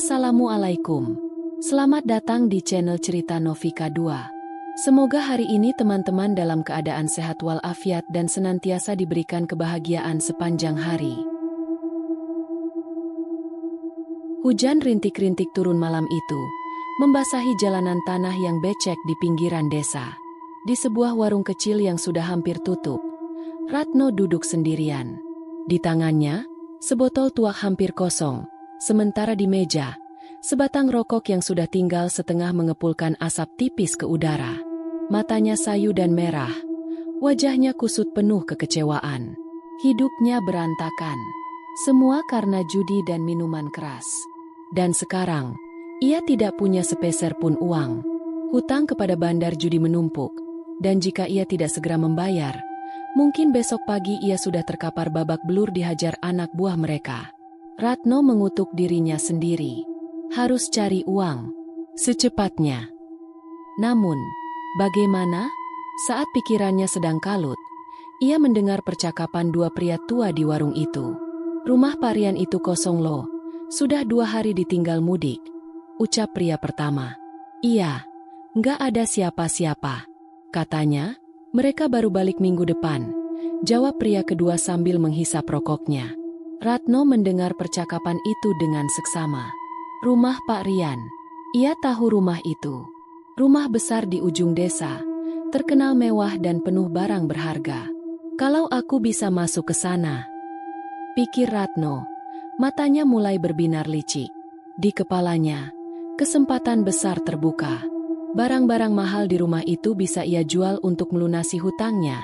Assalamualaikum. Selamat datang di channel Cerita Novika 2. Semoga hari ini teman-teman dalam keadaan sehat walafiat dan senantiasa diberikan kebahagiaan sepanjang hari. Hujan rintik-rintik turun malam itu, membasahi jalanan tanah yang becek di pinggiran desa. Di sebuah warung kecil yang sudah hampir tutup, Ratno duduk sendirian. Di tangannya, sebotol tuak hampir kosong. Sementara di meja, sebatang rokok yang sudah tinggal setengah mengepulkan asap tipis ke udara. Matanya sayu dan merah, wajahnya kusut penuh kekecewaan. Hidupnya berantakan, semua karena judi dan minuman keras. Dan sekarang, ia tidak punya sepeser pun uang. Hutang kepada bandar judi menumpuk, dan jika ia tidak segera membayar, mungkin besok pagi ia sudah terkapar babak belur dihajar anak buah mereka. Ratno mengutuk dirinya sendiri. Harus cari uang secepatnya. Namun, bagaimana? Saat pikirannya sedang kalut, ia mendengar percakapan dua pria tua di warung itu. Rumah Pak Rian itu kosong loh. Sudah 2 hari ditinggal mudik, ucap pria pertama. Iya, nggak ada siapa-siapa. Katanya, mereka baru balik minggu depan, jawab pria kedua sambil menghisap rokoknya. Ratno mendengar percakapan itu dengan seksama. Rumah Pak Rian. Ia tahu rumah itu. Rumah besar di ujung desa, terkenal mewah dan penuh barang berharga. Kalau aku bisa masuk ke sana, pikir Ratno, matanya mulai berbinar licik. Di kepalanya, kesempatan besar terbuka. Barang-barang mahal di rumah itu bisa ia jual untuk melunasi hutangnya,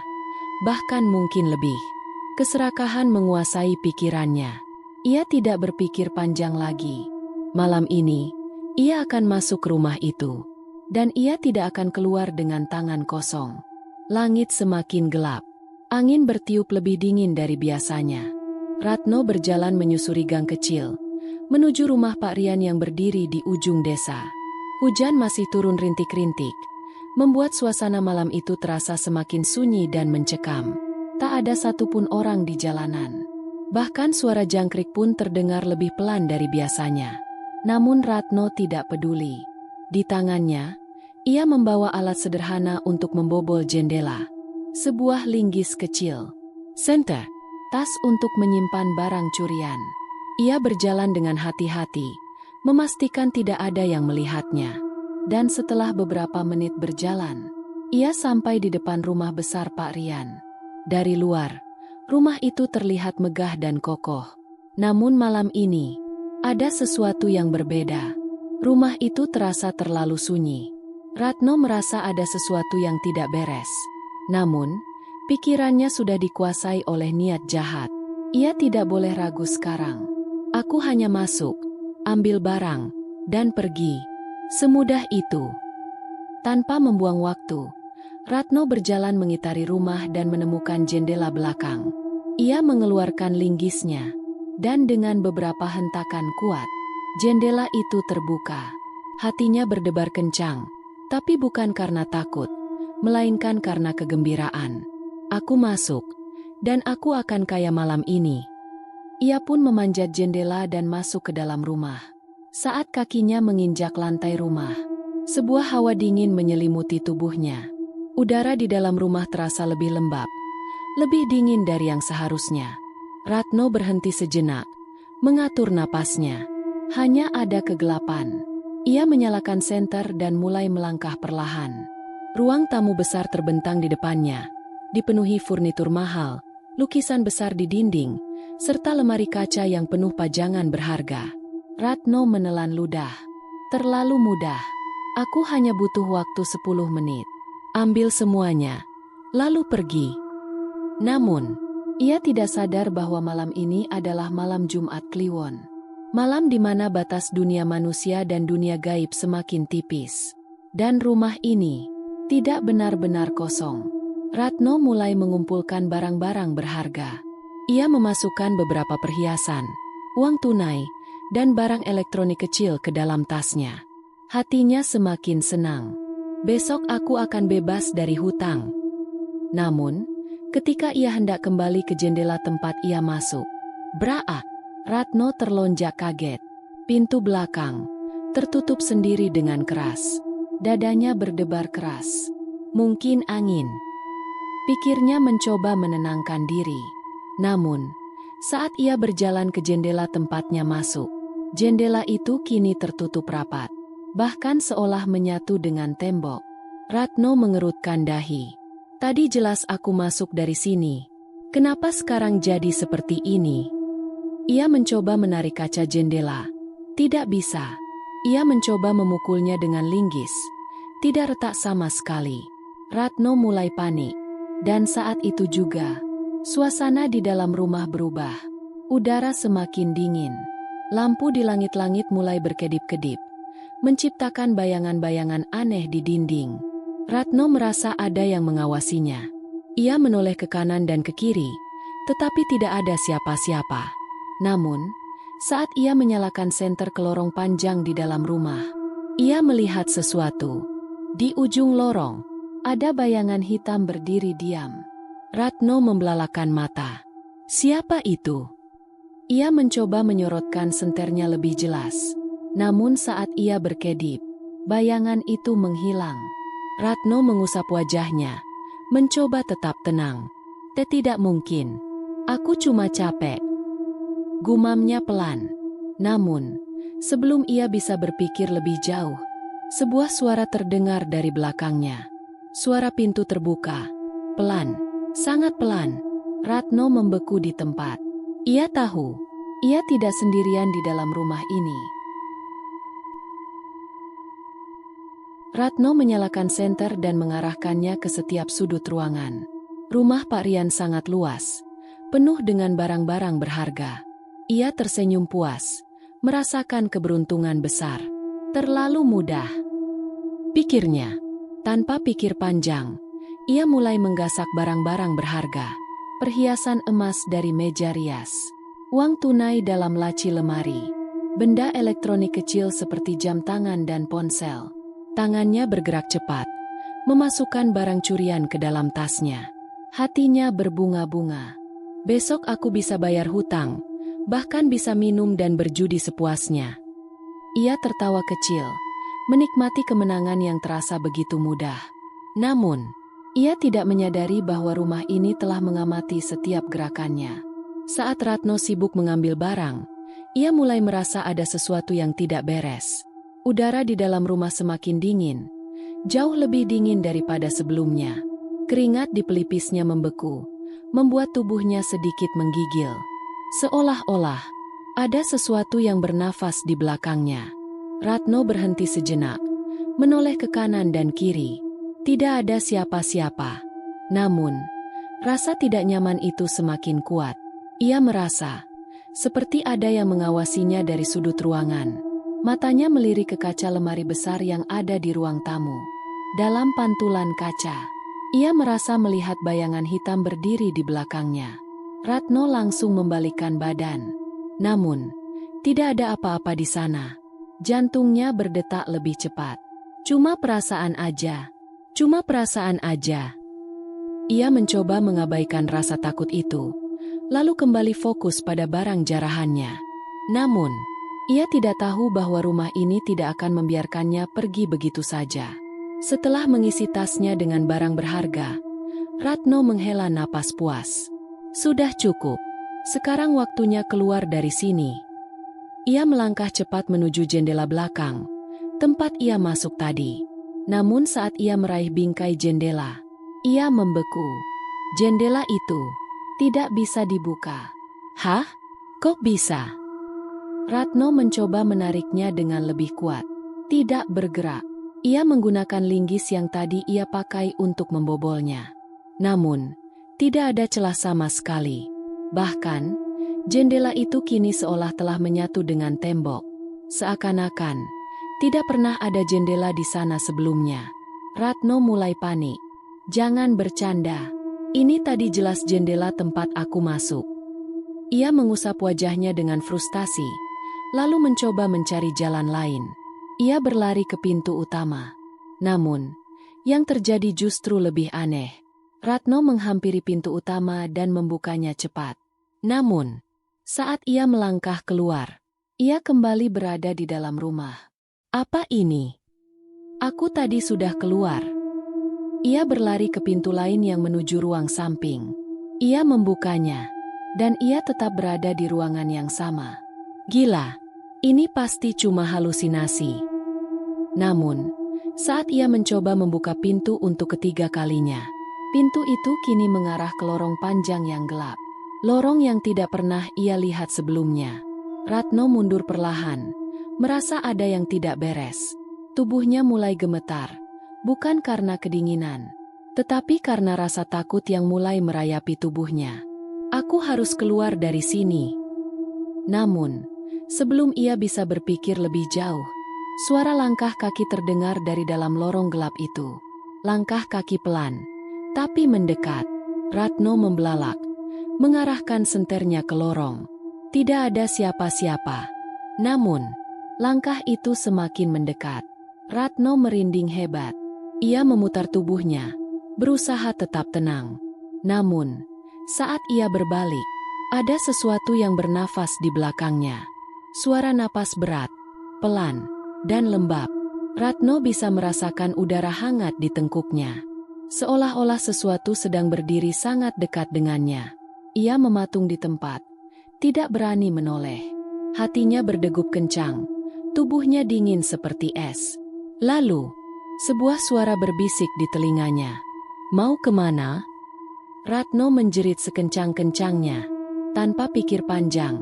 bahkan mungkin lebih. Keserakahan menguasai pikirannya. Ia tidak berpikir panjang lagi. Malam ini, ia akan masuk ke rumah itu. Dan ia tidak akan keluar dengan tangan kosong. Langit semakin gelap. Angin bertiup lebih dingin dari biasanya. Ratno berjalan menyusuri gang kecil, menuju rumah Pak Rian yang berdiri di ujung desa. Hujan masih turun rintik-rintik, membuat suasana malam itu terasa semakin sunyi dan mencekam. Tak ada satupun orang di jalanan. Bahkan suara jangkrik pun terdengar lebih pelan dari biasanya. Namun Ratno tidak peduli. Di tangannya, ia membawa alat sederhana untuk membobol jendela. Sebuah linggis kecil. Senter, tas untuk menyimpan barang curian. Ia berjalan dengan hati-hati, memastikan tidak ada yang melihatnya. Dan setelah beberapa menit berjalan, ia sampai di depan rumah besar Pak Rian. Dari luar, rumah itu terlihat megah dan kokoh. Namun malam ini, ada sesuatu yang berbeda. Rumah itu terasa terlalu sunyi. Ratno merasa ada sesuatu yang tidak beres. Namun, pikirannya sudah dikuasai oleh niat jahat. Ia tidak boleh ragu sekarang. Aku hanya masuk, ambil barang, dan pergi. Semudah itu. Tanpa membuang waktu, Ratno berjalan mengitari rumah dan menemukan jendela belakang. Ia mengeluarkan linggisnya, dan dengan beberapa hentakan kuat, jendela itu terbuka. Hatinya berdebar kencang, tapi bukan karena takut, melainkan karena kegembiraan. Aku masuk, dan aku akan kaya malam ini. Ia pun memanjat jendela dan masuk ke dalam rumah. Saat kakinya menginjak lantai rumah, sebuah hawa dingin menyelimuti tubuhnya. Udara di dalam rumah terasa lebih lembab, lebih dingin dari yang seharusnya. Ratno berhenti sejenak, mengatur napasnya. Hanya ada kegelapan. Ia menyalakan senter dan mulai melangkah perlahan. Ruang tamu besar terbentang di depannya, dipenuhi furnitur mahal, lukisan besar di dinding, serta lemari kaca yang penuh pajangan berharga. Ratno menelan ludah. Terlalu mudah. Aku hanya butuh waktu 10 menit. Ambil semuanya, lalu pergi. Namun, ia tidak sadar bahwa malam ini adalah malam Jumat Kliwon. Malam di mana batas dunia manusia dan dunia gaib semakin tipis. Dan rumah ini tidak benar-benar kosong. Ratno mulai mengumpulkan barang-barang berharga. Ia memasukkan beberapa perhiasan, uang tunai, dan barang elektronik kecil ke dalam tasnya. Hatinya semakin senang. Besok aku akan bebas dari hutang. Namun, ketika ia hendak kembali ke jendela tempat ia masuk, braak! Ratno terlonjak kaget. Pintu belakang tertutup sendiri dengan keras. Dadanya berdebar keras. Mungkin angin. Pikirnya mencoba menenangkan diri. Namun, saat ia berjalan ke jendela tempatnya masuk, jendela itu kini tertutup rapat, bahkan seolah menyatu dengan tembok. Ratno mengerutkan dahi. Tadi jelas aku masuk dari sini. Kenapa sekarang jadi seperti ini? Ia mencoba menarik kaca jendela. Tidak bisa. Ia mencoba memukulnya dengan linggis. Tidak retak sama sekali. Ratno mulai panik. Dan saat itu juga, suasana di dalam rumah berubah. Udara semakin dingin. Lampu di langit-langit mulai berkedip-kedip, menciptakan bayangan-bayangan aneh di dinding. Ratno merasa ada yang mengawasinya. Ia menoleh ke kanan dan ke kiri, tetapi tidak ada siapa-siapa. Namun, saat ia menyalakan senter ke lorong panjang di dalam rumah, ia melihat sesuatu. Di ujung lorong, ada bayangan hitam berdiri diam. Ratno membelalakan mata. Siapa itu? Ia mencoba menyorotkan senternya lebih jelas. Namun saat ia berkedip, bayangan itu menghilang. Ratno mengusap wajahnya, mencoba tetap tenang. Tidak mungkin. Aku cuma capek. Gumamnya pelan. Namun, sebelum ia bisa berpikir lebih jauh, sebuah suara terdengar dari belakangnya. Suara pintu terbuka. Pelan, sangat pelan. Ratno membeku di tempat. Ia tahu, ia tidak sendirian di dalam rumah ini. Ratno menyalakan senter dan mengarahkannya ke setiap sudut ruangan. Rumah Pak Rian sangat luas, penuh dengan barang-barang berharga. Ia tersenyum puas, merasakan keberuntungan besar. Terlalu mudah, pikirnya. Tanpa pikir panjang, ia mulai menggasak barang-barang berharga. Perhiasan emas dari meja rias, uang tunai dalam laci lemari, benda elektronik kecil seperti jam tangan dan ponsel. Tangannya bergerak cepat, memasukkan barang curian ke dalam tasnya. Hatinya berbunga-bunga. Besok aku bisa bayar hutang, bahkan bisa minum dan berjudi sepuasnya. Ia tertawa kecil, menikmati kemenangan yang terasa begitu mudah. Namun, ia tidak menyadari bahwa rumah ini telah mengamati setiap gerakannya. Saat Ratno sibuk mengambil barang, ia mulai merasa ada sesuatu yang tidak beres. Udara di dalam rumah semakin dingin, jauh lebih dingin daripada sebelumnya. Keringat di pelipisnya membeku, membuat tubuhnya sedikit menggigil. Seolah-olah ada sesuatu yang bernafas di belakangnya. Ratno berhenti sejenak, menoleh ke kanan dan kiri. Tidak ada siapa-siapa. Namun, rasa tidak nyaman itu semakin kuat. Ia merasa seperti ada yang mengawasinya dari sudut ruangan. Matanya melirik ke kaca lemari besar yang ada di ruang tamu. Dalam pantulan kaca, ia merasa melihat bayangan hitam berdiri di belakangnya. Ratno langsung membalikkan badan. Namun, tidak ada apa-apa di sana. Jantungnya berdetak lebih cepat. Cuma perasaan aja. Cuma perasaan aja. Ia mencoba mengabaikan rasa takut itu, lalu kembali fokus pada barang jarahannya. Namun, ia tidak tahu bahwa rumah ini tidak akan membiarkannya pergi begitu saja. Setelah mengisi tasnya dengan barang berharga, Ratno menghela napas puas. Sudah cukup. Sekarang waktunya keluar dari sini. Ia melangkah cepat menuju jendela belakang, tempat ia masuk tadi. Namun saat ia meraih bingkai jendela, ia membeku. Jendela itu tidak bisa dibuka. Hah? Kok bisa? Ratno mencoba menariknya dengan lebih kuat. Tidak bergerak. Ia menggunakan linggis yang tadi ia pakai untuk membobolnya. Namun, tidak ada celah sama sekali. Bahkan, jendela itu kini seolah telah menyatu dengan tembok. Seakan-akan, tidak pernah ada jendela di sana sebelumnya. Ratno mulai panik. Jangan bercanda. Ini tadi jelas jendela tempat aku masuk. Ia mengusap wajahnya dengan frustasi, lalu mencoba mencari jalan lain. Ia berlari ke pintu utama. Namun, yang terjadi justru lebih aneh. Ratno menghampiri pintu utama dan membukanya cepat. Namun, saat ia melangkah keluar, Ia kembali berada di dalam rumah. Apa ini? Aku tadi sudah keluar. Ia berlari ke pintu lain yang menuju ruang samping. Ia membukanya, dan ia tetap berada di ruangan yang sama. Gila, ini pasti cuma halusinasi. Namun, saat ia mencoba membuka pintu untuk ketiga kalinya, pintu itu kini mengarah ke lorong panjang yang gelap. Lorong yang tidak pernah ia lihat sebelumnya. Ratno mundur perlahan, merasa ada yang tidak beres. Tubuhnya mulai gemetar, bukan karena kedinginan, tetapi karena rasa takut yang mulai merayapi tubuhnya. Aku harus keluar dari sini. Namun, sebelum ia bisa berpikir lebih jauh, suara langkah kaki terdengar dari dalam lorong gelap itu. Langkah kaki pelan, tapi mendekat. Ratno membelalak, mengarahkan senternya ke lorong. Tidak ada siapa-siapa. Namun, langkah itu semakin mendekat. Ratno merinding hebat. Ia memutar tubuhnya, berusaha tetap tenang. Namun, saat ia berbalik, ada sesuatu yang bernafas di belakangnya. Suara napas berat, pelan, dan lembab. Ratno bisa merasakan udara hangat di tengkuknya. Seolah-olah sesuatu sedang berdiri sangat dekat dengannya. Ia mematung di tempat, tidak berani menoleh. Hatinya berdegup kencang, tubuhnya dingin seperti es. Lalu, sebuah suara berbisik di telinganya. Mau kemana? Ratno menjerit sekencang-kencangnya. Tanpa pikir panjang,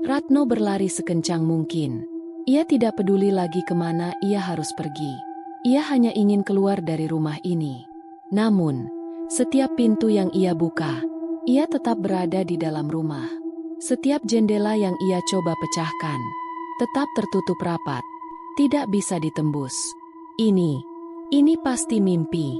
Ratno berlari sekencang mungkin. Ia tidak peduli lagi kemana ia harus pergi. Ia hanya ingin keluar dari rumah ini. Namun, setiap pintu yang ia buka, ia tetap berada di dalam rumah. Setiap jendela yang ia coba pecahkan, tetap tertutup rapat, tidak bisa ditembus. Ini pasti mimpi.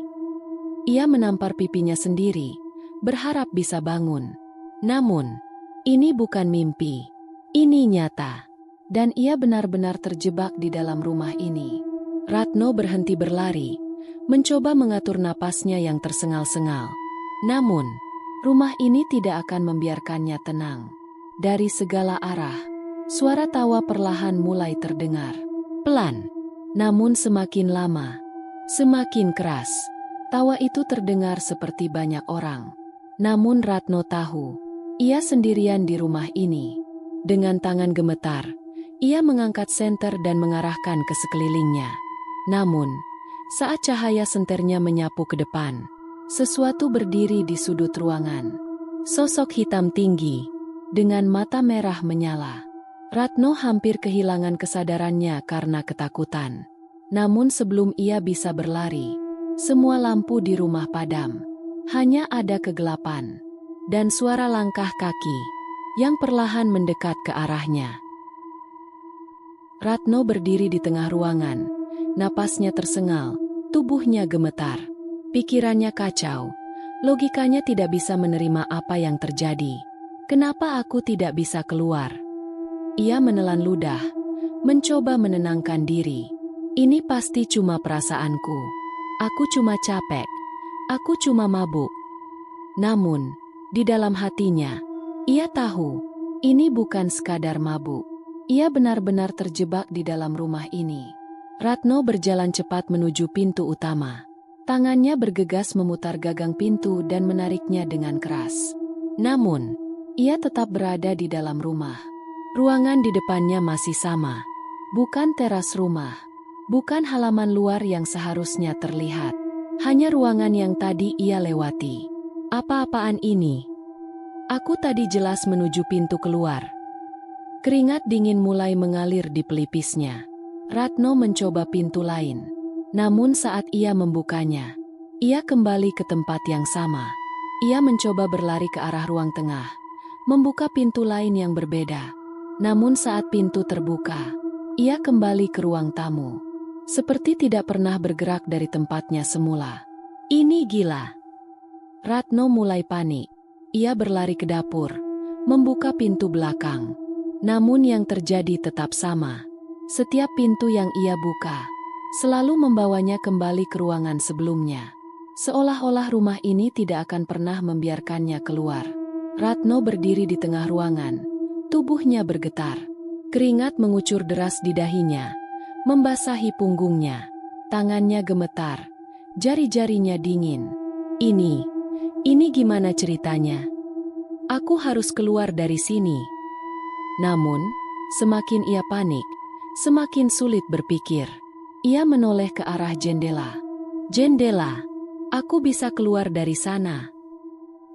Ia menampar pipinya sendiri, berharap bisa bangun. Namun, ini bukan mimpi. Ini nyata. Dan ia benar-benar terjebak di dalam rumah ini. Ratno berhenti berlari, mencoba mengatur napasnya yang tersengal-sengal. Namun, rumah ini tidak akan membiarkannya tenang. Dari segala arah, suara tawa perlahan mulai terdengar. Pelan, namun semakin lama, semakin keras. Tawa itu terdengar seperti banyak orang. Namun Ratno tahu, ia sendirian di rumah ini. Dengan tangan gemetar, ia mengangkat senter dan mengarahkan ke sekelilingnya. Namun, saat cahaya senternya menyapu ke depan, sesuatu berdiri di sudut ruangan. Sosok hitam tinggi, dengan mata merah menyala. Ratno hampir kehilangan kesadarannya karena ketakutan. Namun sebelum ia bisa berlari, semua lampu di rumah padam. Hanya ada kegelapan, dan suara langkah kaki, yang perlahan mendekat ke arahnya. Ratno berdiri di tengah ruangan, napasnya tersengal, tubuhnya gemetar. Pikirannya kacau, logikanya tidak bisa menerima apa yang terjadi. Kenapa aku tidak bisa keluar? Ia menelan ludah, mencoba menenangkan diri. Ini pasti cuma perasaanku. Aku cuma capek. Aku cuma mabuk. Namun, di dalam hatinya, ia tahu, ini bukan sekadar mabuk. Ia benar-benar terjebak di dalam rumah ini. Ratno berjalan cepat menuju pintu utama. Tangannya bergegas memutar gagang pintu dan menariknya dengan keras. Namun, ia tetap berada di dalam rumah. Ruangan di depannya masih sama. Bukan teras rumah. Bukan halaman luar yang seharusnya terlihat. Hanya ruangan yang tadi ia lewati. Apa-apaan ini? Aku tadi jelas menuju pintu keluar. Keringat dingin mulai mengalir di pelipisnya. Ratno mencoba pintu lain. Namun saat ia membukanya, ia kembali ke tempat yang sama. Ia mencoba berlari ke arah ruang tengah, membuka pintu lain yang berbeda. Namun saat pintu terbuka, ia kembali ke ruang tamu. Seperti tidak pernah bergerak dari tempatnya semula. Ini gila. Ratno mulai panik. Ia berlari ke dapur, membuka pintu belakang. Namun yang terjadi tetap sama. Setiap pintu yang ia buka selalu membawanya kembali ke ruangan sebelumnya. Seolah-olah rumah ini tidak akan pernah membiarkannya keluar. Ratno berdiri di tengah ruangan. Tubuhnya bergetar. Keringat mengucur deras di dahinya, membasahi punggungnya. Tangannya gemetar, jari-jarinya dingin. Ini gimana ceritanya? Aku harus keluar dari sini. Namun, semakin ia panik, semakin sulit berpikir. Ia menoleh ke arah jendela. Jendela, aku bisa keluar dari sana.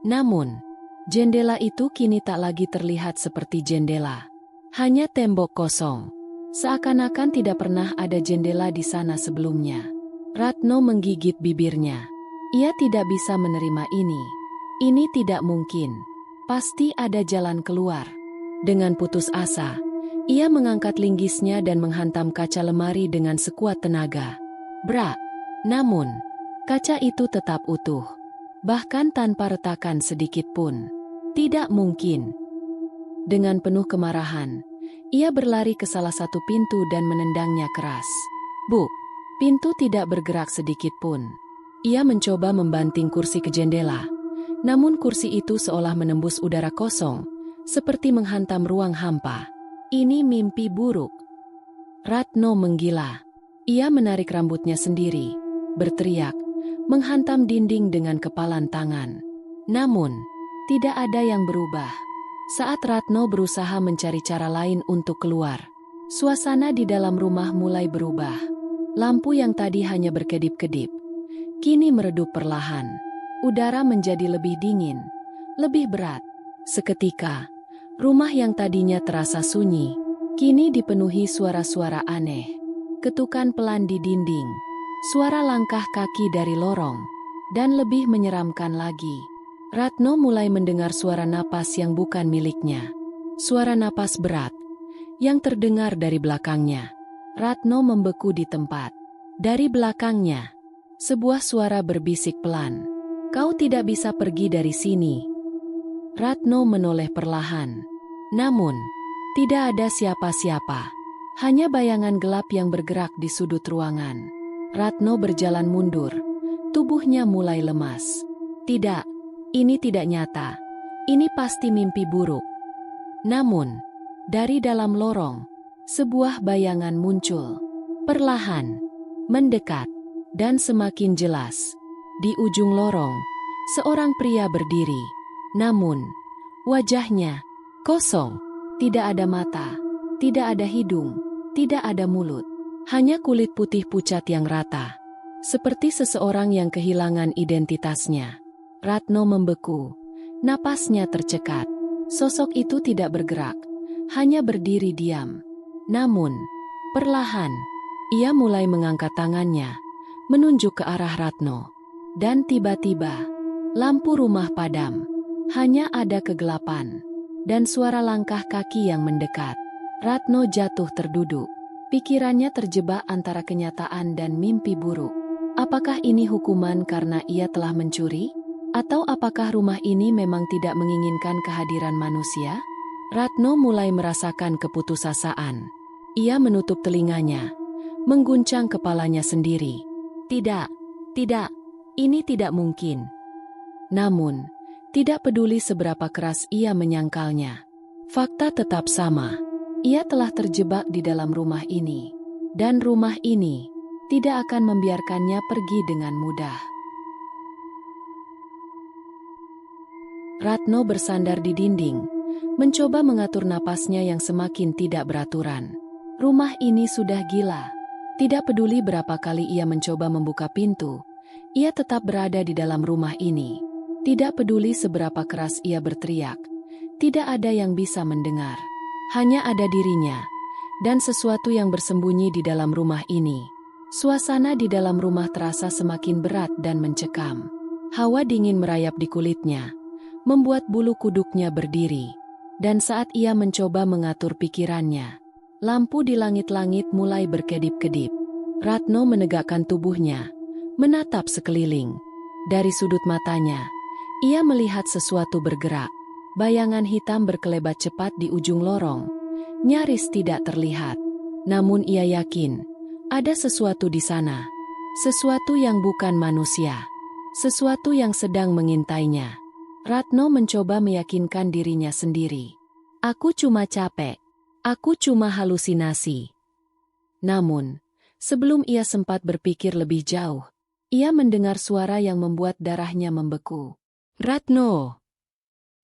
Namun, jendela itu kini tak lagi terlihat seperti jendela. Hanya tembok kosong. Seakan-akan tidak pernah ada jendela di sana sebelumnya. Ratno menggigit bibirnya. Ia tidak bisa menerima ini. Ini tidak mungkin. Pasti ada jalan keluar. Dengan putus asa, ia mengangkat linggisnya dan menghantam kaca lemari dengan sekuat tenaga. Brak! Namun, kaca itu tetap utuh. Bahkan tanpa retakan sedikit pun. Tidak mungkin. Dengan penuh kemarahan, ia berlari ke salah satu pintu dan menendangnya keras. Buk! Pintu tidak bergerak sedikit pun. Ia mencoba membanting kursi ke jendela. Namun kursi itu seolah menembus udara kosong, seperti menghantam ruang hampa. Ini mimpi buruk. Ratno menggila. Ia menarik rambutnya sendiri, berteriak, menghantam dinding dengan kepalan tangan. Namun, tidak ada yang berubah. Saat Ratno berusaha mencari cara lain untuk keluar, suasana di dalam rumah mulai berubah. Lampu yang tadi hanya berkedip-kedip, kini meredup perlahan. Udara menjadi lebih dingin, lebih berat. Seketika, rumah yang tadinya terasa sunyi, kini dipenuhi suara-suara aneh. Ketukan pelan di dinding, suara langkah kaki dari lorong, dan lebih menyeramkan lagi. Ratno mulai mendengar suara napas yang bukan miliknya. Suara napas berat, yang terdengar dari belakangnya. Ratno membeku di tempat. Dari belakangnya, sebuah suara berbisik pelan. Kau tidak bisa pergi dari sini. Ratno menoleh perlahan. Namun, tidak ada siapa-siapa. Hanya bayangan gelap yang bergerak di sudut ruangan. Ratno berjalan mundur. Tubuhnya mulai lemas. Tidak. Ini tidak nyata. Ini pasti mimpi buruk. Namun, dari dalam lorong, sebuah bayangan muncul. Perlahan, mendekat, dan semakin jelas. Di ujung lorong, seorang pria berdiri. Namun, wajahnya kosong. Tidak ada mata, tidak ada hidung, tidak ada mulut. Hanya kulit putih pucat yang rata. Seperti seseorang yang kehilangan identitasnya. Ratno membeku, napasnya tercekat. Sosok itu tidak bergerak, hanya berdiri diam. Namun, perlahan, ia mulai mengangkat tangannya, menunjuk ke arah Ratno. Dan tiba-tiba, lampu rumah padam. Hanya ada kegelapan, dan suara langkah kaki yang mendekat. Ratno jatuh terduduk. Pikirannya terjebak antara kenyataan dan mimpi buruk. Apakah ini hukuman karena ia telah mencuri? Atau apakah rumah ini memang tidak menginginkan kehadiran manusia? Ratno mulai merasakan keputusasaan. Ia menutup telinganya, mengguncang kepalanya sendiri. Tidak, ini tidak mungkin. Namun, tidak peduli seberapa keras ia menyangkalnya. Fakta tetap sama. Ia telah terjebak di dalam rumah ini. Dan rumah ini tidak akan membiarkannya pergi dengan mudah. Ratno bersandar di dinding, mencoba mengatur napasnya yang semakin tidak beraturan. Rumah ini sudah gila. Tidak peduli berapa kali ia mencoba membuka pintu, ia tetap berada di dalam rumah ini. Tidak peduli seberapa keras ia berteriak, tidak ada yang bisa mendengar. Hanya ada dirinya, dan sesuatu yang bersembunyi di dalam rumah ini. Suasana di dalam rumah terasa semakin berat dan mencekam. Hawa dingin merayap di kulitnya, membuat bulu kuduknya berdiri. Dan saat ia mencoba mengatur pikirannya, lampu di langit-langit mulai berkedip-kedip. Ratno menegakkan tubuhnya, menatap sekeliling. Dari sudut matanya, ia melihat sesuatu bergerak. Bayangan hitam berkelebat cepat di ujung lorong, nyaris tidak terlihat. Namun ia yakin, ada sesuatu di sana. Sesuatu yang bukan manusia. Sesuatu yang sedang mengintainya. Ratno mencoba meyakinkan dirinya sendiri. Aku cuma capek. Aku cuma halusinasi. Namun, sebelum ia sempat berpikir lebih jauh, ia mendengar suara yang membuat darahnya membeku. Ratno!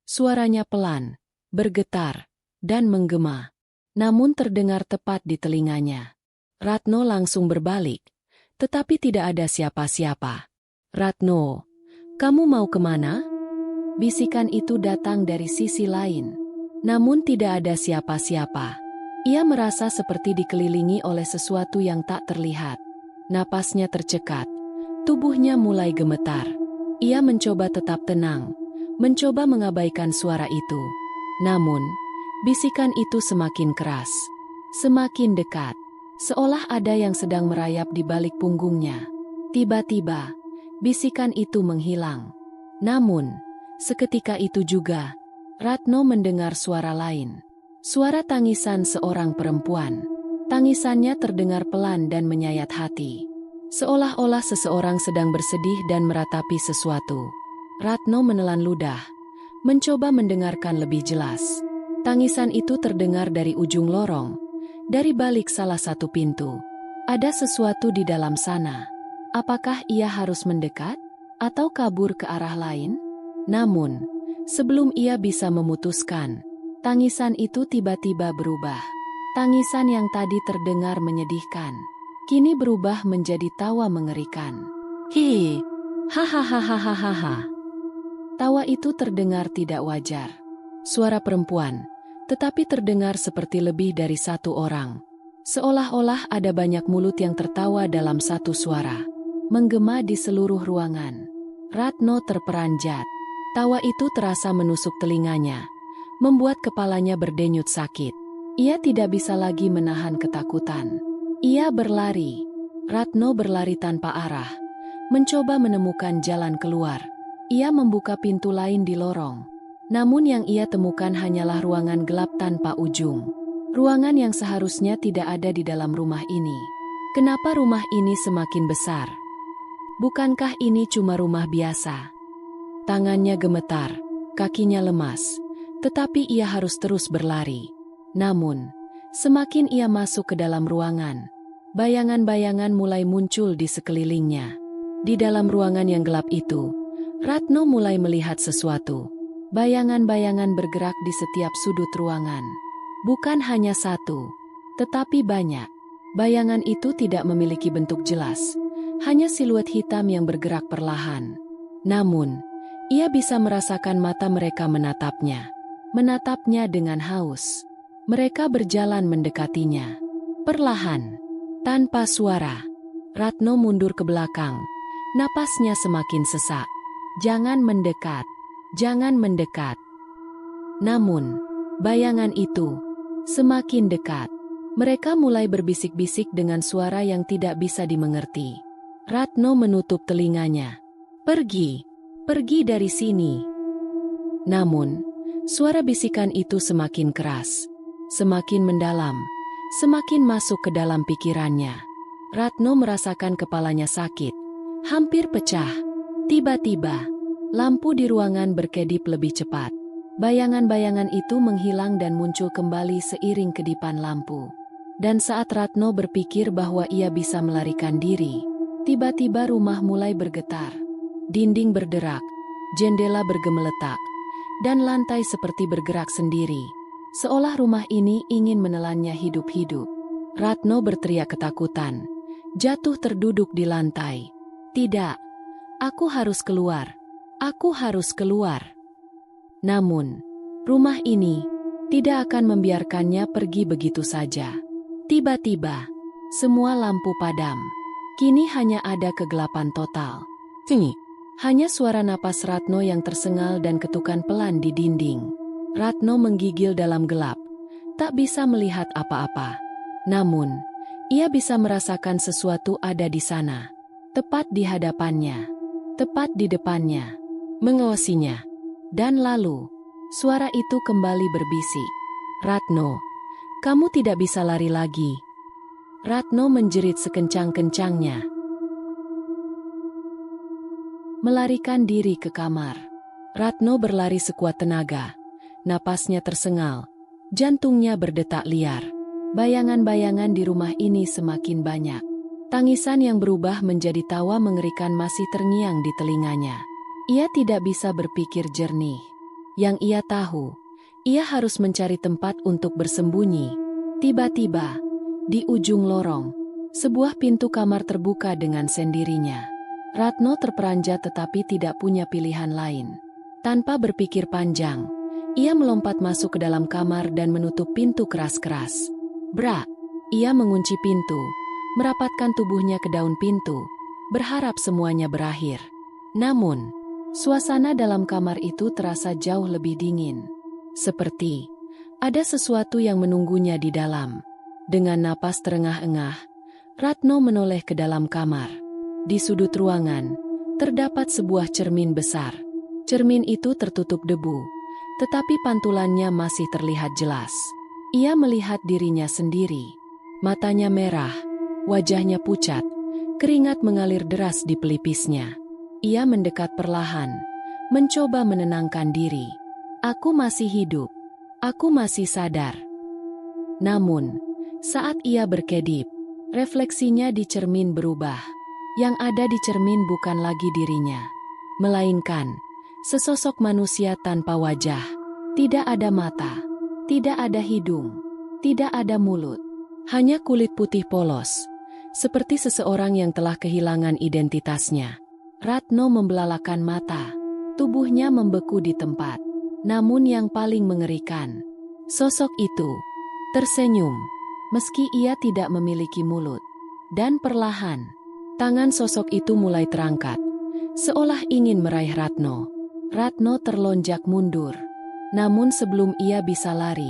Suaranya pelan, bergetar, dan menggema. Namun terdengar tepat di telinganya. Ratno langsung berbalik, tetapi tidak ada siapa-siapa. Ratno, kamu mau kemana? Bisikan itu datang dari sisi lain. Namun tidak ada siapa-siapa. Ia merasa seperti dikelilingi oleh sesuatu yang tak terlihat. Napasnya tercekat. Tubuhnya mulai gemetar. Ia mencoba tetap tenang. Mencoba mengabaikan suara itu. Namun, bisikan itu semakin keras. Semakin dekat. Seolah ada yang sedang merayap di balik punggungnya. Tiba-tiba, bisikan itu menghilang. Namun, seketika itu juga, Ratno mendengar suara lain. Suara tangisan seorang perempuan. Tangisannya terdengar pelan dan menyayat hati. Seolah-olah seseorang sedang bersedih dan meratapi sesuatu. Ratno menelan ludah, mencoba mendengarkan lebih jelas. Tangisan itu terdengar dari ujung lorong, dari balik salah satu pintu. Ada sesuatu di dalam sana. Apakah ia harus mendekat atau kabur ke arah lain? Namun, sebelum ia bisa memutuskan, tangisan itu tiba-tiba berubah. Tangisan yang tadi terdengar menyedihkan, kini berubah menjadi tawa mengerikan. Hi, hahaha. Tawa itu terdengar tidak wajar. Suara perempuan, tetapi terdengar seperti lebih dari satu orang. Seolah-olah ada banyak mulut yang tertawa dalam satu suara. Menggema di seluruh ruangan. Ratno terperanjat. Tawa itu terasa menusuk telinganya, membuat kepalanya berdenyut sakit. Ia tidak bisa lagi menahan ketakutan. Ia berlari. Ratno berlari tanpa arah, mencoba menemukan jalan keluar. Ia membuka pintu lain di lorong. Namun yang ia temukan hanyalah ruangan gelap tanpa ujung. Ruangan yang seharusnya tidak ada di dalam rumah ini. Kenapa rumah ini semakin besar? Bukankah ini cuma rumah biasa? Tangannya gemetar, kakinya lemas, tetapi ia harus terus berlari. Namun, semakin ia masuk ke dalam ruangan, bayangan-bayangan mulai muncul di sekelilingnya. Di dalam ruangan yang gelap itu, Ratno mulai melihat sesuatu. Bayangan-bayangan bergerak di setiap sudut ruangan. Bukan hanya satu, tetapi banyak. Bayangan itu tidak memiliki bentuk jelas, hanya siluet hitam yang bergerak perlahan. Namun, ia bisa merasakan mata mereka menatapnya. Menatapnya dengan haus. Mereka berjalan mendekatinya. Perlahan, tanpa suara. Ratno mundur ke belakang. Napasnya semakin sesak. Jangan mendekat. Jangan mendekat. Namun, bayangan itu semakin dekat. Mereka mulai berbisik-bisik dengan suara yang tidak bisa dimengerti. Ratno menutup telinganya. Pergi. Pergi dari sini. Namun, suara bisikan itu semakin keras, semakin mendalam, semakin masuk ke dalam pikirannya. Ratno merasakan kepalanya sakit, hampir pecah. Tiba-tiba, lampu di ruangan berkedip lebih cepat. Bayangan-bayangan itu menghilang dan muncul kembali seiring kedipan lampu. Dan saat Ratno berpikir bahwa ia bisa melarikan diri, tiba-tiba rumah mulai bergetar. Dinding berderak, jendela bergemeletak, dan lantai seperti bergerak sendiri. Seolah rumah ini ingin menelannya hidup-hidup. Ratno berteriak ketakutan, jatuh terduduk di lantai. Tidak, aku harus keluar. Aku harus keluar. Namun, rumah ini tidak akan membiarkannya pergi begitu saja. Tiba-tiba, semua lampu padam. Kini hanya ada kegelapan total. Hanya suara napas Ratno yang tersengal dan ketukan pelan di dinding. Ratno menggigil dalam gelap, tak bisa melihat apa-apa. Namun, ia bisa merasakan sesuatu ada di sana. Tepat di hadapannya, tepat di depannya, mengawasinya. Dan lalu, suara itu kembali berbisik. Ratno, kamu tidak bisa lari lagi. Ratno menjerit sekencang-kencangnya. Melarikan diri ke kamar. Ratno berlari sekuat tenaga. Napasnya tersengal. Jantungnya berdetak liar. Bayangan-bayangan di rumah ini semakin banyak. Tangisan yang berubah menjadi tawa mengerikan masih terngiang di telinganya. Ia tidak bisa berpikir jernih. Yang ia tahu, ia harus mencari tempat untuk bersembunyi. Tiba-tiba, di ujung lorong, sebuah pintu kamar terbuka dengan sendirinya. Ratno terperanjat tetapi tidak punya pilihan lain. Tanpa berpikir panjang, ia melompat masuk ke dalam kamar dan menutup pintu keras-keras. Brak! Ia mengunci pintu, merapatkan tubuhnya ke daun pintu, berharap semuanya berakhir. Namun, suasana dalam kamar itu terasa jauh lebih dingin. Seperti ada sesuatu yang menunggunya di dalam. Dengan napas terengah-engah, Ratno menoleh ke dalam kamar. Di sudut ruangan, terdapat sebuah cermin besar. Cermin itu tertutup debu, tetapi pantulannya masih terlihat jelas. Ia melihat dirinya sendiri. Matanya merah, wajahnya pucat, keringat mengalir deras di pelipisnya. Ia mendekat perlahan, mencoba menenangkan diri. Aku masih hidup. Aku masih sadar. Namun, saat ia berkedip, refleksinya di cermin berubah. Yang ada di cermin bukan lagi dirinya, melainkan sesosok manusia tanpa wajah. Tidak ada mata, tidak ada hidung, tidak ada mulut. Hanya kulit putih polos, seperti seseorang yang telah kehilangan identitasnya. Ratno membelalakan mata, tubuhnya membeku di tempat. Namun yang paling mengerikan, sosok itu tersenyum, meski ia tidak memiliki mulut. Dan perlahan, tangan sosok itu mulai terangkat, seolah ingin meraih Ratno. Ratno terlonjak mundur. Namun sebelum ia bisa lari,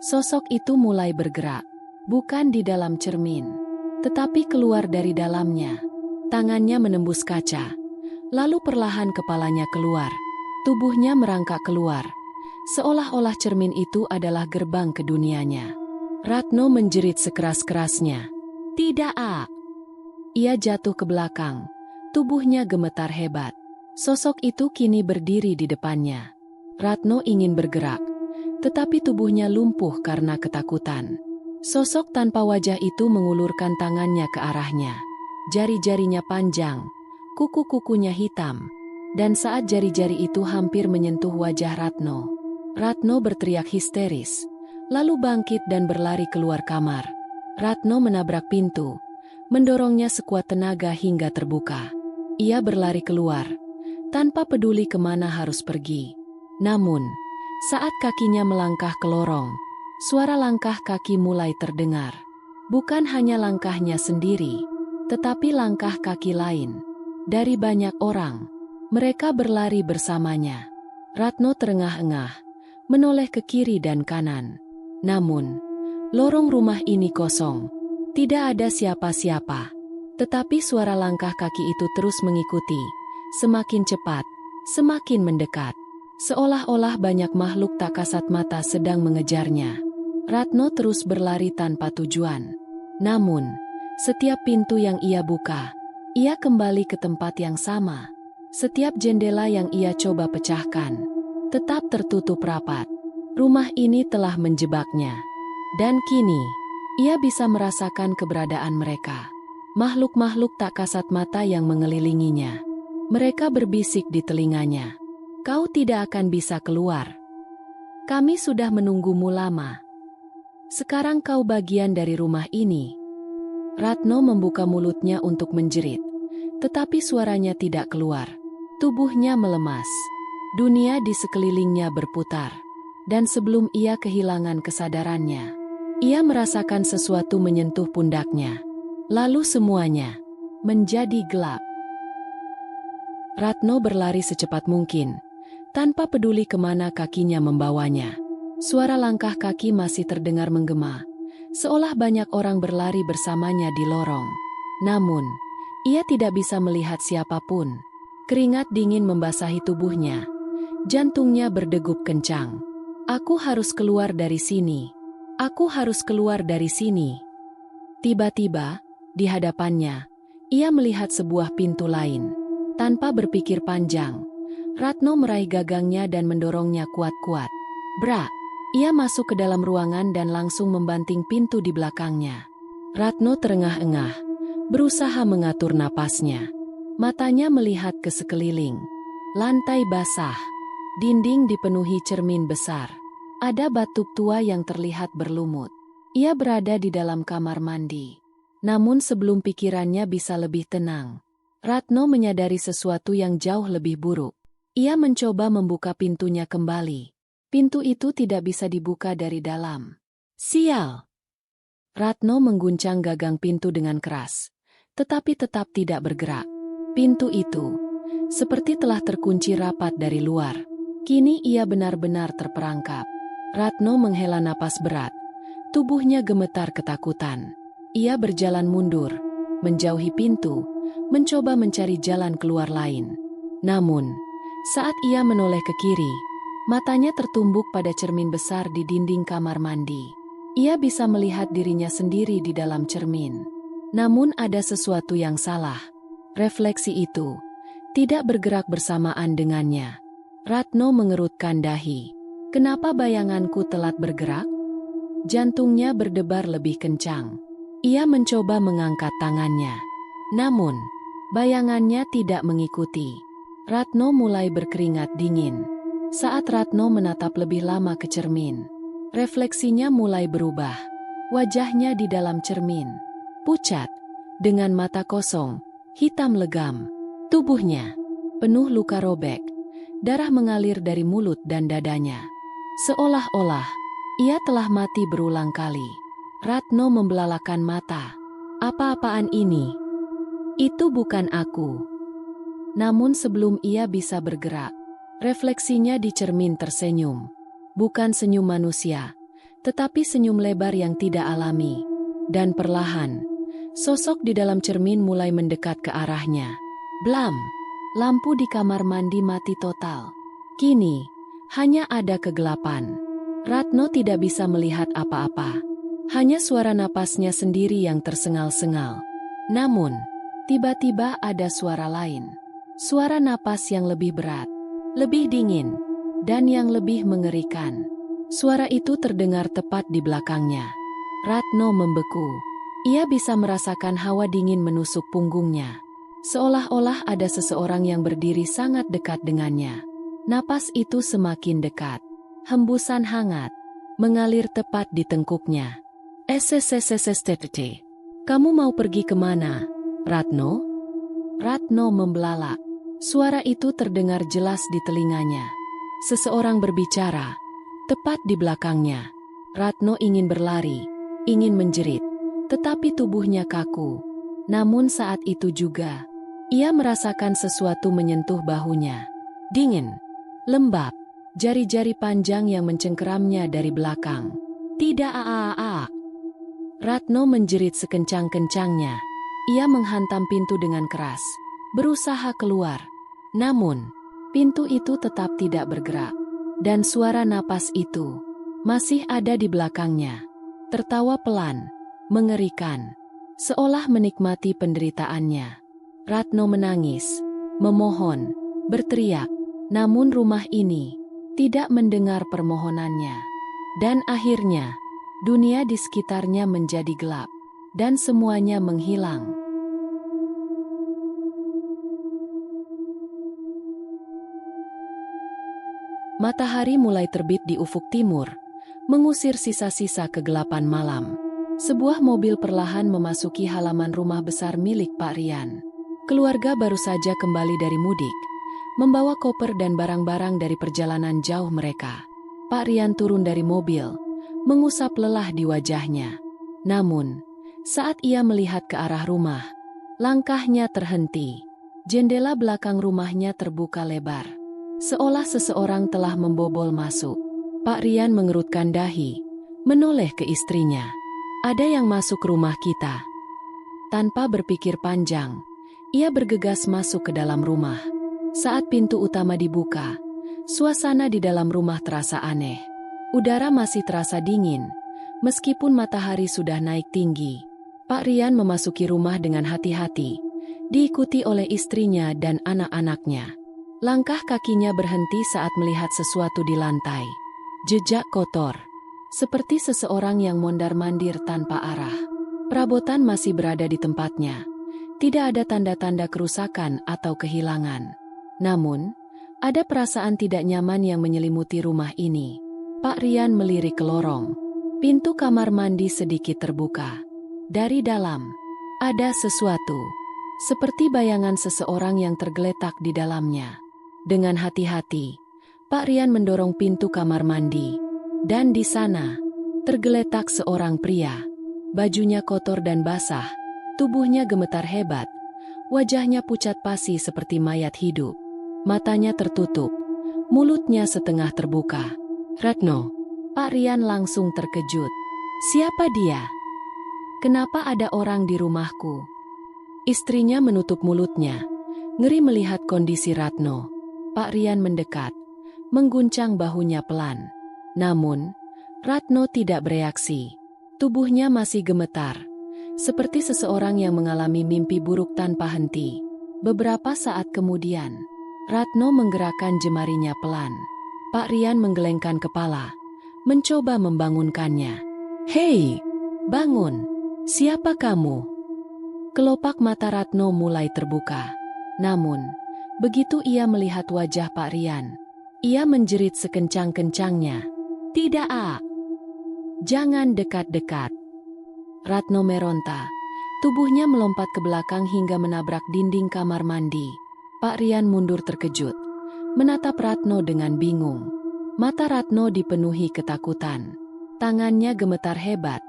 sosok itu mulai bergerak. Bukan di dalam cermin, tetapi keluar dari dalamnya. Tangannya menembus kaca, lalu perlahan kepalanya keluar. Tubuhnya merangkak keluar, seolah-olah cermin itu adalah gerbang ke dunianya. Ratno menjerit sekeras-kerasnya. Tidak! Ia jatuh ke belakang, tubuhnya gemetar hebat. Sosok itu kini berdiri di depannya. Ratno ingin bergerak, tetapi tubuhnya lumpuh karena ketakutan. Sosok tanpa wajah itu mengulurkan tangannya ke arahnya. Jari-jarinya panjang, kuku-kukunya hitam, dan saat jari-jari itu hampir menyentuh wajah Ratno, Ratno berteriak histeris, lalu bangkit dan berlari keluar kamar. Ratno menabrak pintu, mendorongnya sekuat tenaga hingga terbuka. Ia berlari keluar, tanpa peduli kemana harus pergi. Namun, saat kakinya melangkah ke lorong, suara langkah kaki mulai terdengar. Bukan hanya langkahnya sendiri, tetapi langkah kaki lain. Dari banyak orang, mereka berlari bersamanya. Ratno terengah-engah, menoleh ke kiri dan kanan. Namun, lorong rumah ini kosong. Tidak ada siapa-siapa. Tetapi suara langkah kaki itu terus mengikuti, semakin cepat, semakin mendekat. Seolah-olah banyak makhluk tak kasat mata sedang mengejarnya. Ratno terus berlari tanpa tujuan. Namun, setiap pintu yang ia buka, ia kembali ke tempat yang sama. Setiap jendela yang ia coba pecahkan, tetap tertutup rapat. Rumah ini telah menjebaknya. Dan kini, ia bisa merasakan keberadaan mereka. Makhluk-makhluk tak kasat mata yang mengelilinginya. Mereka berbisik di telinganya. Kau tidak akan bisa keluar. Kami sudah menunggumu lama. Sekarang kau bagian dari rumah ini. Ratno membuka mulutnya untuk menjerit, tetapi suaranya tidak keluar. Tubuhnya melemas. Dunia di sekelilingnya berputar. Dan sebelum ia kehilangan kesadarannya, ia merasakan sesuatu menyentuh pundaknya. Lalu semuanya menjadi gelap. Ratno berlari secepat mungkin, tanpa peduli kemana kakinya membawanya. Suara langkah kaki masih terdengar menggema, seolah banyak orang berlari bersamanya di lorong. Namun, ia tidak bisa melihat siapapun. Keringat dingin membasahi tubuhnya. Jantungnya berdegup kencang. Aku harus keluar dari sini. Aku harus keluar dari sini. Tiba-tiba, di hadapannya, ia melihat sebuah pintu lain. Tanpa berpikir panjang, Ratno meraih gagangnya dan mendorongnya kuat-kuat. Brak! Ia masuk ke dalam ruangan dan langsung membanting pintu di belakangnya. Ratno terengah-engah, berusaha mengatur napasnya. Matanya melihat ke sekeliling. Lantai basah. Dinding dipenuhi cermin besar. Ada batu tua yang terlihat berlumut. Ia berada di dalam kamar mandi. Namun sebelum pikirannya bisa lebih tenang, Ratno menyadari sesuatu yang jauh lebih buruk. Ia mencoba membuka pintunya kembali. Pintu itu tidak bisa dibuka dari dalam. Sial! Ratno mengguncang gagang pintu dengan keras, tetapi tetap tidak bergerak. Pintu itu seperti telah terkunci rapat dari luar. Kini ia benar-benar terperangkap. Ratno menghela napas berat. Tubuhnya gemetar ketakutan. Ia berjalan mundur, menjauhi pintu, mencoba mencari jalan keluar lain. Namun, saat ia menoleh ke kiri, matanya tertumbuk pada cermin besar di dinding kamar mandi. Ia bisa melihat dirinya sendiri di dalam cermin. Namun ada sesuatu yang salah. Refleksi itu tidak bergerak bersamaan dengannya. Ratno mengerutkan dahi. Kenapa bayanganku telat bergerak? Jantungnya berdebar lebih kencang. Ia mencoba mengangkat tangannya. Namun, bayangannya tidak mengikuti. Ratno mulai berkeringat dingin. Saat Ratno menatap lebih lama ke cermin, refleksinya mulai berubah. Wajahnya di dalam cermin pucat, dengan mata kosong, hitam legam. Tubuhnya penuh luka robek. Darah mengalir dari mulut dan dadanya. Seolah-olah ia telah mati berulang kali. Ratno membelalakan mata. Apa-apaan ini? Itu bukan aku. Namun sebelum ia bisa bergerak, refleksinya di cermin tersenyum. Bukan senyum manusia, tetapi senyum lebar yang tidak alami. Dan perlahan, sosok di dalam cermin mulai mendekat ke arahnya. Blam! Lampu di kamar mandi mati total. Kini, hanya ada kegelapan. Ratno tidak bisa melihat apa-apa. Hanya suara napasnya sendiri yang tersengal-sengal. Namun, tiba-tiba ada suara lain. Suara napas yang lebih berat, lebih dingin, dan yang lebih mengerikan. Suara itu terdengar tepat di belakangnya. Ratno membeku. Ia bisa merasakan hawa dingin menusuk punggungnya. Seolah-olah ada seseorang yang berdiri sangat dekat dengannya. Napas itu semakin dekat. Hembusan hangat mengalir tepat di tengkuknya. SSSSSTT. Kamu mau pergi kemana, Ratno? Ratno membelalak. Suara itu terdengar jelas di telinganya. Seseorang berbicara, tepat di belakangnya. Ratno ingin berlari, ingin menjerit, tetapi tubuhnya kaku. Namun saat itu juga, ia merasakan sesuatu menyentuh bahunya. Dingin, lembab, jari-jari panjang yang mencengkeramnya dari belakang. Tidak aaak. Ratno menjerit sekencang-kencangnya. Ia menghantam pintu dengan keras, berusaha keluar. Namun, pintu itu tetap tidak bergerak. Dan suara napas itu masih ada di belakangnya. Tertawa pelan, mengerikan, seolah menikmati penderitaannya. Ratno menangis, memohon, berteriak. Namun rumah ini tidak mendengar permohonannya. Dan akhirnya, dunia di sekitarnya menjadi gelap. Dan semuanya menghilang. Matahari mulai terbit di ufuk timur, mengusir sisa-sisa kegelapan malam. Sebuah mobil perlahan memasuki halaman rumah besar milik Pak Rian. Keluarga baru saja kembali dari mudik, membawa koper dan barang-barang dari perjalanan jauh mereka. Pak Rian turun dari mobil, mengusap lelah di wajahnya. Namun, saat ia melihat ke arah rumah, langkahnya terhenti. Jendela belakang rumahnya terbuka lebar. Seolah seseorang telah membobol masuk. Pak Rian mengerutkan dahi, menoleh ke istrinya. Ada yang masuk rumah kita. Tanpa berpikir panjang, ia bergegas masuk ke dalam rumah. Saat pintu utama dibuka, suasana di dalam rumah terasa aneh. Udara masih terasa dingin, meskipun matahari sudah naik tinggi. Pak Rian memasuki rumah dengan hati-hati, diikuti oleh istrinya dan anak-anaknya. Langkah kakinya berhenti saat melihat sesuatu di lantai. Jejak kotor. Seperti seseorang yang mondar-mandir tanpa arah. Perabotan masih berada di tempatnya. Tidak ada tanda-tanda kerusakan atau kehilangan. Namun, ada perasaan tidak nyaman yang menyelimuti rumah ini. Pak Rian melirik ke lorong. Pintu kamar mandi sedikit terbuka. Dari dalam, ada sesuatu. Seperti bayangan seseorang yang tergeletak di dalamnya. Dengan hati-hati, Pak Rian mendorong pintu kamar mandi. Dan di sana, tergeletak seorang pria. Bajunya kotor dan basah. Tubuhnya gemetar hebat. Wajahnya pucat pasi seperti mayat hidup. Matanya tertutup. Mulutnya setengah terbuka. Ratno. Pak Rian langsung terkejut. Siapa dia? Kenapa ada orang di rumahku? Istrinya menutup mulutnya. Ngeri melihat kondisi Ratno. Pak Rian mendekat. Mengguncang bahunya pelan. Namun, Ratno tidak bereaksi. Tubuhnya masih gemetar. Seperti seseorang yang mengalami mimpi buruk tanpa henti. Beberapa saat kemudian, Ratno menggerakkan jemarinya pelan. Pak Rian menggelengkan kepala. Mencoba membangunkannya. Hei, bangun. Siapa kamu? Kelopak mata Ratno mulai terbuka. Namun, begitu ia melihat wajah Pak Rian, ia menjerit sekencang-kencangnya. Tidak, A. Jangan dekat-dekat. Ratno meronta. Tubuhnya melompat ke belakang hingga menabrak dinding kamar mandi. Pak Rian mundur terkejut. Menatap Ratno dengan bingung. Mata Ratno dipenuhi ketakutan. Tangannya gemetar hebat.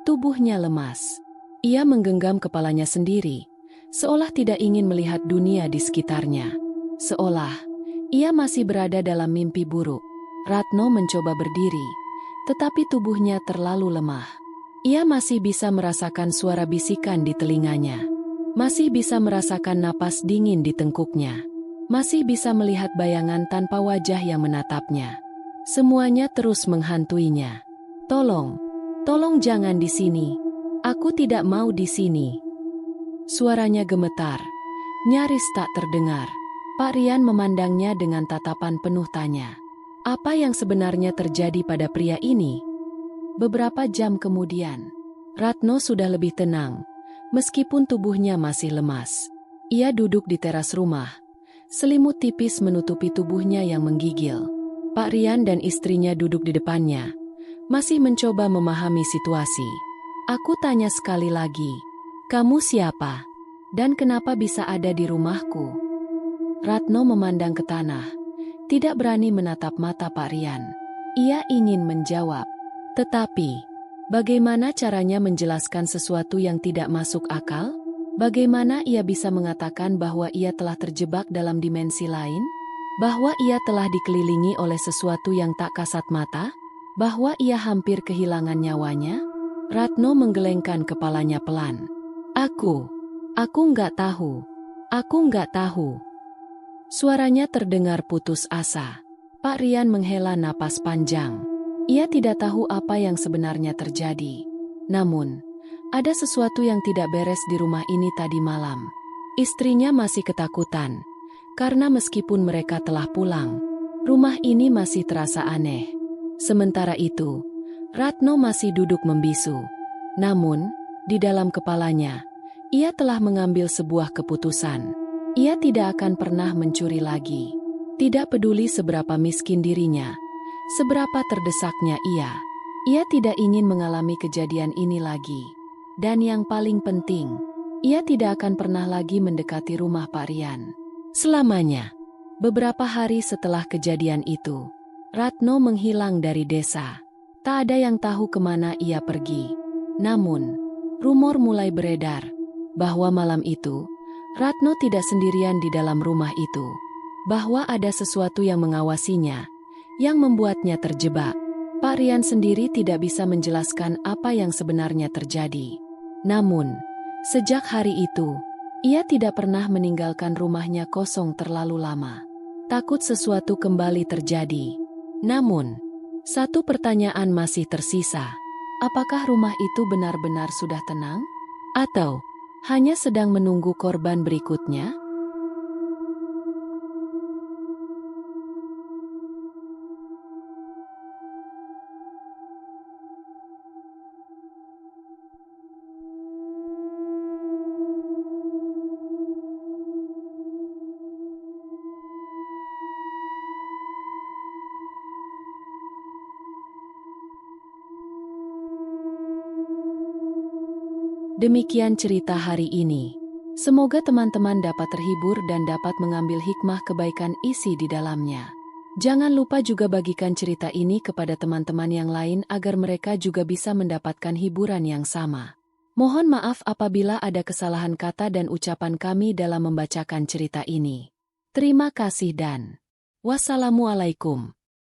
Tubuhnya lemas. Ia menggenggam kepalanya sendiri. Seolah tidak ingin melihat dunia di sekitarnya. Seolah ia masih berada dalam mimpi buruk. Ratno mencoba berdiri, tetapi tubuhnya terlalu lemah. Ia masih bisa merasakan suara bisikan di telinganya. Masih bisa merasakan napas dingin di tengkuknya. Masih bisa melihat bayangan tanpa wajah yang menatapnya. Semuanya terus menghantuinya. Tolong, tolong jangan di sini. Aku tidak mau di sini. Suaranya gemetar, nyaris tak terdengar. Pak Rian memandangnya dengan tatapan penuh tanya. Apa yang sebenarnya terjadi pada pria ini? Beberapa jam kemudian, Ratno sudah lebih tenang, meskipun tubuhnya masih lemas. Ia duduk di teras rumah. Selimut tipis menutupi tubuhnya yang menggigil. Pak Rian dan istrinya duduk di depannya, masih mencoba memahami situasi. Aku tanya sekali lagi, kamu siapa? Dan kenapa bisa ada di rumahku? Ratno memandang ke tanah, tidak berani menatap mata Pak Rian. Ia ingin menjawab, tetapi bagaimana caranya menjelaskan sesuatu yang tidak masuk akal? Bagaimana ia bisa mengatakan bahwa ia telah terjebak dalam dimensi lain? Bahwa ia telah dikelilingi oleh sesuatu yang tak kasat mata? Bahwa ia hampir kehilangan nyawanya? Ratno menggelengkan kepalanya pelan. Aku nggak tahu. Aku nggak tahu. Suaranya terdengar putus asa. Pak Rian menghela napas panjang. Ia tidak tahu apa yang sebenarnya terjadi. Namun, ada sesuatu yang tidak beres di rumah ini tadi malam. Istrinya masih ketakutan. Karena meskipun mereka telah pulang, rumah ini masih terasa aneh. Sementara itu, Ratno masih duduk membisu. Namun, di dalam kepalanya, ia telah mengambil sebuah keputusan. Ia tidak akan pernah mencuri lagi. Tidak peduli seberapa miskin dirinya, seberapa terdesaknya ia. Ia tidak ingin mengalami kejadian ini lagi. Dan yang paling penting, ia tidak akan pernah lagi mendekati rumah Pak Rian. Selamanya. Beberapa hari setelah kejadian itu, Ratno menghilang dari desa. Tak ada yang tahu kemana ia pergi. Namun, rumor mulai beredar bahwa malam itu, Ratno tidak sendirian di dalam rumah itu. Bahwa ada sesuatu yang mengawasinya, yang membuatnya terjebak. Pak Rian sendiri tidak bisa menjelaskan apa yang sebenarnya terjadi. Namun, sejak hari itu, ia tidak pernah meninggalkan rumahnya kosong terlalu lama. Takut sesuatu kembali terjadi. Namun, satu pertanyaan masih tersisa. Apakah rumah itu benar-benar sudah tenang? Atau hanya sedang menunggu korban berikutnya? Demikian cerita hari ini. Semoga teman-teman dapat terhibur dan dapat mengambil hikmah kebaikan isi di dalamnya. Jangan lupa juga bagikan cerita ini kepada teman-teman yang lain agar mereka juga bisa mendapatkan hiburan yang sama. Mohon maaf apabila ada kesalahan kata dan ucapan kami dalam membacakan cerita ini. Terima kasih dan wassalamualaikum.